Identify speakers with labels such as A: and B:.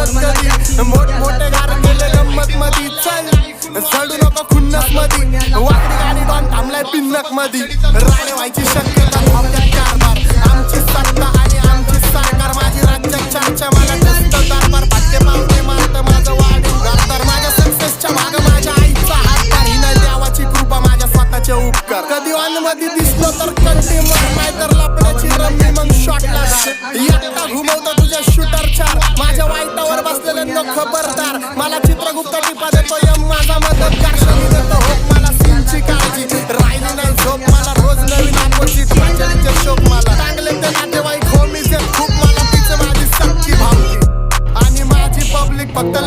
A: गंमत कधी मोठमोठे घार केले गंमत मधी चल चढू नको खुन्नस मधी वाकडी गाडी डॉन थांबलाय पिन्नक मधी राणे व्हायची शक्यता धावत्यात कारभार आमची सत्ता आणि आमची सरकार माझी राज्यात चर्चा मला नुसतं दरबार भाग्य पावते मारतं माझं वाढीव घालतर माझ्या सक्सेसच्या मागं माझ्या आईचा हातभार ही नाही देवाची कृपा माझ्या स्वतःचे उपकार कधी ऑन मध्ये दिसलो तर कंटी मग नाही तर लपण्याची रम्मी मग शॉटला एकटा घुमवतो तुझ्या शूटर चार माझ्या वाईटावर बसलेल्यांना खबरदार मला चित्रगुप्त टिपा देतो यम माझा मदतगार शनी देतो होप मला सीनची काळजी राहिली नाही झोप मला रोज नवीन अपोजिट भाजलीचे शोक मला चांगले ते नातेवाईक होमीचे खूप मला तिचे माझी सक्की भावकी आणि माझी पब्लिक फक्त